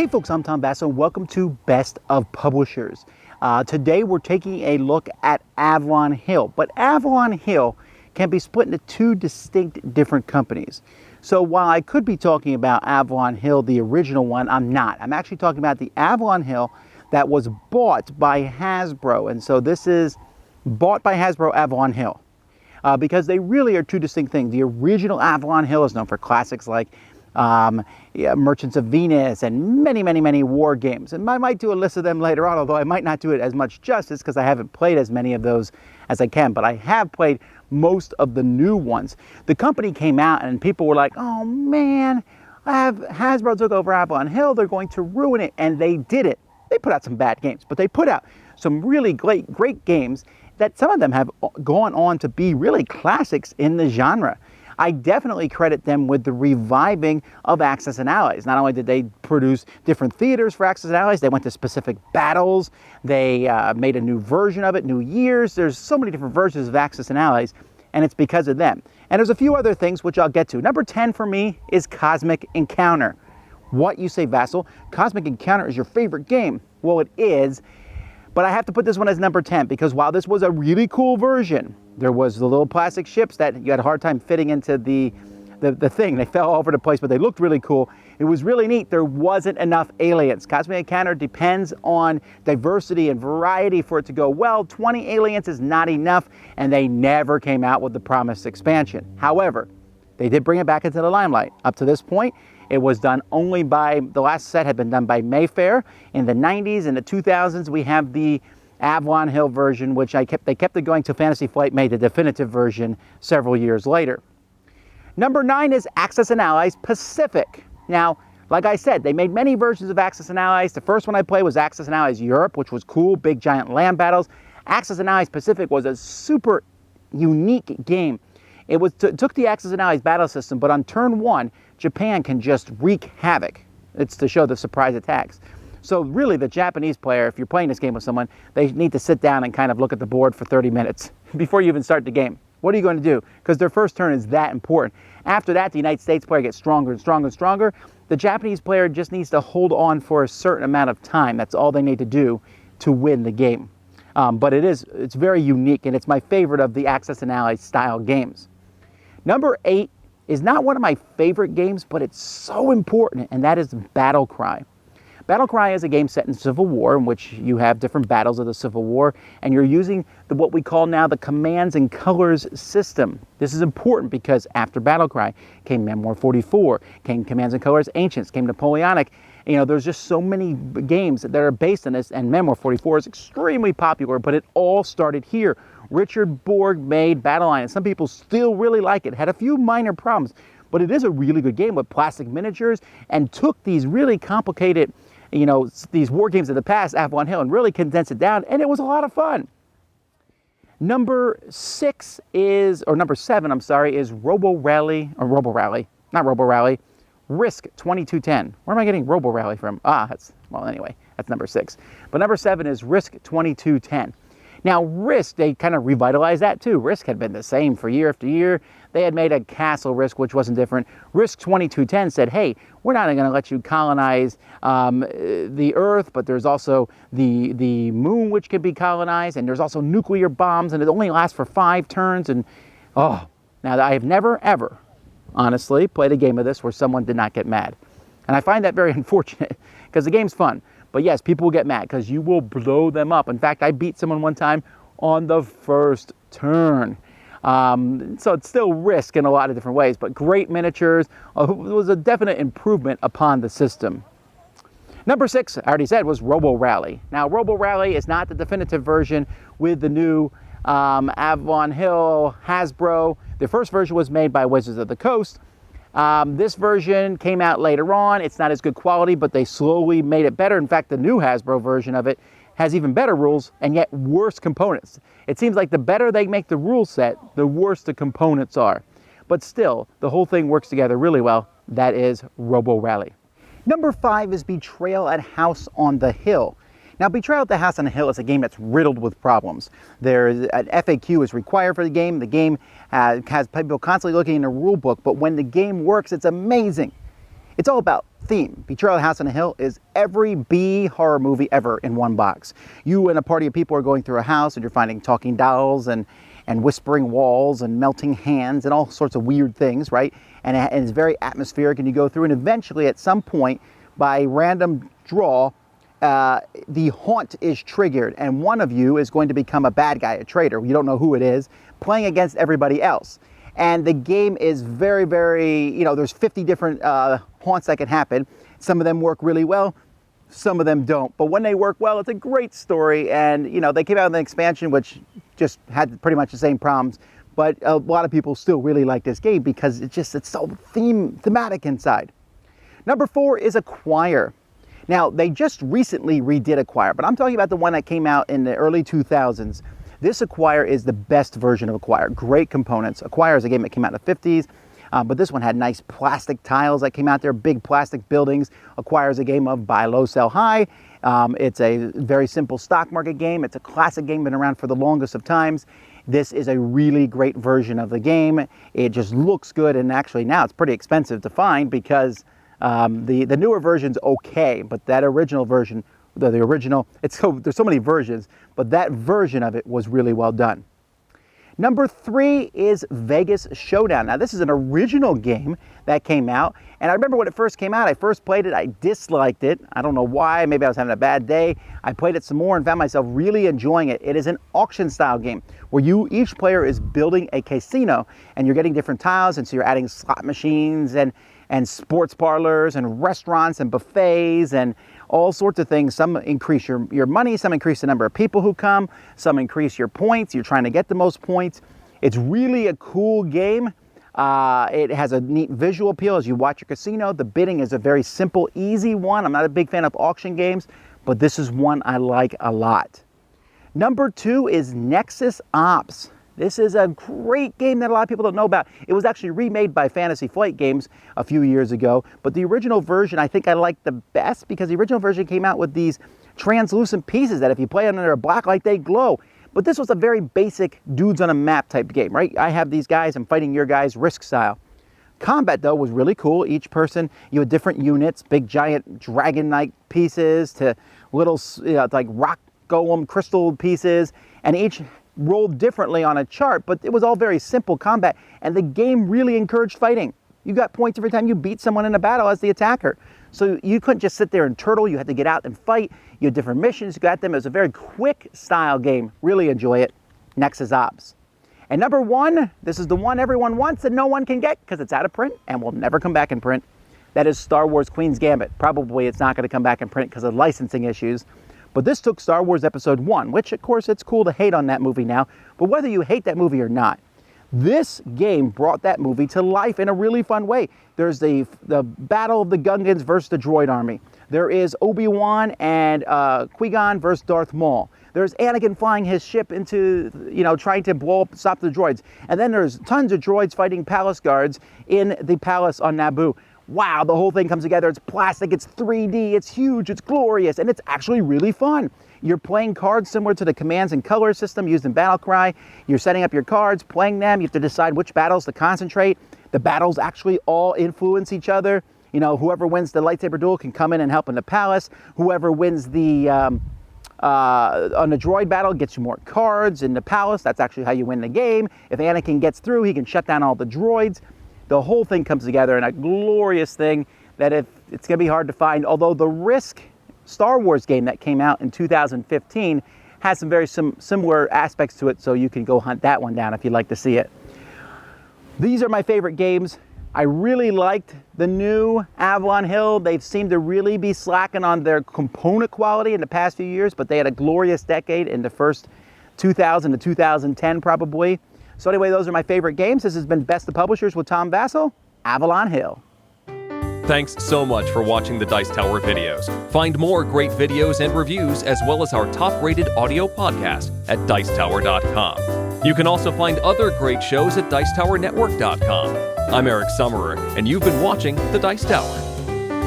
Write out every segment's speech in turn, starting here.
Hey folks, I'm Tom Vasel and welcome to Best of Publishers. Today we're taking a look at Avalon Hill, but Avalon Hill can be split into two distinct different companies. So while I could be talking about Avalon Hill, the original one, I'm not. I'm actually talking about the Avalon Hill that was bought by Hasbro. And so this is bought by Hasbro Avalon Hill because they really are two distinct things. The original Avalon Hill is known for classics like Merchants of Venus and many war games. And I might do a list of them later on, although I might not do it as much justice because I haven't played as many of those as I can, but I have played most of the new ones. The company came out and people were like, oh man, Hasbro took over Avalon Hill, they're going to ruin it, and they did it. They put out some bad games, but they put out some really great games that some of them have gone on to be really classics in the genre. I definitely credit them with the reviving of Axis and Allies. Not only did they produce different theaters for Axis and Allies, they went to specific battles, they made a new version of it, New Year's. There's so many different versions of Axis and Allies, and it's because of them. And there's a few other things which I'll get to. Number 10 for me is Cosmic Encounter. What, you say, Vasel? Cosmic Encounter is your favorite game. Well, it is, but I have to put this one as number 10 because while this was a really cool version, there was the little plastic ships that you had a hard time fitting into the thing. They fell all over the place, but they looked really cool. It was really neat. There wasn't enough aliens. Cosmic Encounter depends on diversity and variety for it to go well. 20 aliens is not enough, and they never came out with the promised expansion. However, they did bring it back into the limelight. Up to this point, it was done only by, the last set had been done by Mayfair. In the 90s and the 2000s, we have the Avalon Hill version, which they kept it going till Fantasy Flight made the definitive version several years later. Number 9 is Axis and Allies Pacific. Now, like I said, they made many versions of Axis and Allies. The first one I played was Axis and Allies Europe, which was cool, big giant land battles. Axis and Allies Pacific was a super unique game. It took the Axis and Allies battle system, but on turn 1, Japan can just wreak havoc. It's to show the surprise attacks. So really the Japanese player, if you're playing this game with someone, they need to sit down and kind of look at the board for 30 minutes before you even start the game. What are you going to do? Because their first turn is that important. After that, the United States player gets stronger and stronger and stronger. The Japanese player just needs to hold on for a certain amount of time. That's all they need to do to win the game. But it's very unique, and it's my favorite of the Axis and Allies style games. Number 8 is not one of my favorite games, but it's so important, and that is Battle Cry. Battle Cry is a game set in Civil War in which you have different battles of the Civil War, and you're using what we call now the Commands and Colors system. This is important because after Battle Cry came Memoir 44, came Commands and Colors Ancients, came Napoleonic. You know, there's just so many games that are based on this, and Memoir 44 is extremely popular, but it all started here. Richard Borg made Battle Line, and some people still really like it. Had a few minor problems, but it is a really good game with plastic miniatures and took these really complicated, you know, these war games of the past, Avalon Hill, and really condensed it down, and it was a lot of fun. Number 7, I'm sorry, is Risk 2210. Where am I getting Robo Rally from? Anyway, that's number 6. But number 7 is Risk 2210. Now, Risk, they kind of revitalized that too. Risk had been the same for year after year. They had made a castle Risk, which wasn't different. Risk 2210 said, hey, we're not going to let you colonize the Earth, but there's also the moon, which can be colonized, and there's also nuclear bombs, and it only lasts for 5 turns. And, now I have never, ever, honestly, played a game of this where someone did not get mad. And I find that very unfortunate, because the game's fun. But yes, people will get mad because you will blow them up. In fact, I beat someone one time on the first turn. So it's still Risk in a lot of different ways, but great miniatures. It was a definite improvement upon the system. Number 6, I already said, was Robo Rally. Now, Robo Rally is not the definitive version with the new Avalon Hill, Hasbro. The first version was made by Wizards of the Coast. This version came out later on. It's not as good quality, but they slowly made it better. In fact, the new Hasbro version of it has even better rules and yet worse components. It seems like the better they make the rule set, the worse the components are. But still, the whole thing works together really well. That is Robo Rally. Number 5 is Betrayal at House on the Hill. Now, Betrayal at the House on the Hill is a game that's riddled with problems. There's an FAQ is required for the game. The game has people constantly looking in the rule book, but when the game works, it's amazing. It's all about theme. Betrayal at the House on the Hill is every B horror movie ever in one box. You and a party of people are going through a house and you're finding talking dolls and whispering walls and melting hands and all sorts of weird things, right? And it's very atmospheric, and you go through, and eventually at some point by random draw, the haunt is triggered, and one of you is going to become a bad guy, a traitor. You don't know who it is, playing against everybody else. And the game is very, very, there's 50 different haunts that can happen. Some of them work really well, some of them don't. But when they work well, it's a great story. And, they came out with an expansion which just had pretty much the same problems. But a lot of people still really like this game because it's so thematic inside. Number 4 is Acquire. Now, they just recently redid Acquire, but I'm talking about the one that came out in the early 2000s. This Acquire is the best version of Acquire. Great components. Acquire is a game that came out in the 50s, but this one had nice plastic tiles that came out there, big plastic buildings. Acquire is a game of buy low, sell high. It's a very simple stock market game. It's a classic game, been around for the longest of times. This is a really great version of the game. It just looks good, and actually now it's pretty expensive to find because the newer version's okay, but that original version, the original, there's so many versions, but that version of it was really well done. Number 3 is Vegas Showdown. Now, this is an original game that came out, and I remember when it first came out, I first played it, I disliked it. I don't know why, maybe I was having a bad day. I played it some more and found myself really enjoying it. It is an auction-style game where each player is building a casino, and you're getting different tiles, and so you're adding slot machines and sports parlors and restaurants and buffets and all sorts of things. Some increase your money, some increase the number of people who come, some increase your points. You're trying to get the most points. It's really a cool game. It has a neat visual appeal as you watch your casino. The bidding is a very simple, easy one. I'm not a big fan of auction games, but this is one I like a lot. Number 2 is Nexus Ops. This is a great game that a lot of people don't know about. It was actually remade by Fantasy Flight Games a few years ago, but the original version I think I like the best because the original version came out with these translucent pieces that if you play under a black light, they glow. But this was a very basic dudes on a map type game, right? I have these guys, I'm fighting your guys, Risk style. Combat, though, was really cool. Each person, you had different units, big giant dragon-like pieces to little like rock golem crystal pieces, and each rolled differently on a chart, but it was all very simple combat, and the game really encouraged fighting. You got points every time you beat someone in a battle as the attacker. So you couldn't just sit there and turtle, you had to get out and fight. You had different missions, you got them. It was a very quick style game. Really enjoy it. Nexus Ops. And number 1, this is the one everyone wants and no one can get because it's out of print and will never come back in print. That is Star Wars Queen's Gambit. Probably it's not going to come back in print because of licensing issues. But this took Star Wars Episode 1, which of course it's cool to hate on that movie now, but whether you hate that movie or not, this game brought that movie to life in a really fun way. There's the Battle of the Gungans versus the Droid Army. There is Obi-Wan and Qui-Gon versus Darth Maul. There's Anakin flying his ship into, trying to stop the droids. And then there's tons of droids fighting palace guards in the palace on Naboo. Wow, the whole thing comes together. It's plastic, it's 3D, it's huge, it's glorious, and it's actually really fun. You're playing cards similar to the commands and color system used in Battlecry. You're setting up your cards, playing them. You have to decide which battles to concentrate. The battles actually all influence each other. Whoever wins the lightsaber duel can come in and help in the palace. Whoever wins the on the droid battle gets you more cards in the palace. That's actually how you win the game. If Anakin gets through, he can shut down all the droids. The whole thing comes together in a glorious thing that it's going to be hard to find, although the Risk Star Wars game that came out in 2015 has some very similar aspects to it, so you can go hunt that one down if you'd like to see it. These are my favorite games. I really liked the new Avalon Hill. They've seemed to really be slacking on their component quality in the past few years, but they had a glorious decade in the first 2000 to 2010 probably. So anyway, those are my favorite games. This has been Best of Publishers with Tom Vasel, Avalon Hill. Thanks so much for watching the Dice Tower videos. Find more great videos and reviews as well as our top-rated audio podcast at Dicetower.com. You can also find other great shows at Dicetowernetwork.com. I'm Eric Summerer, and you've been watching The Dice Tower.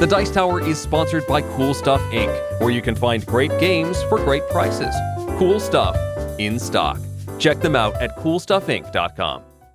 The Dice Tower is sponsored by Cool Stuff Inc., where you can find great games for great prices. Cool stuff in stock. Check them out at CoolStuffInc.com.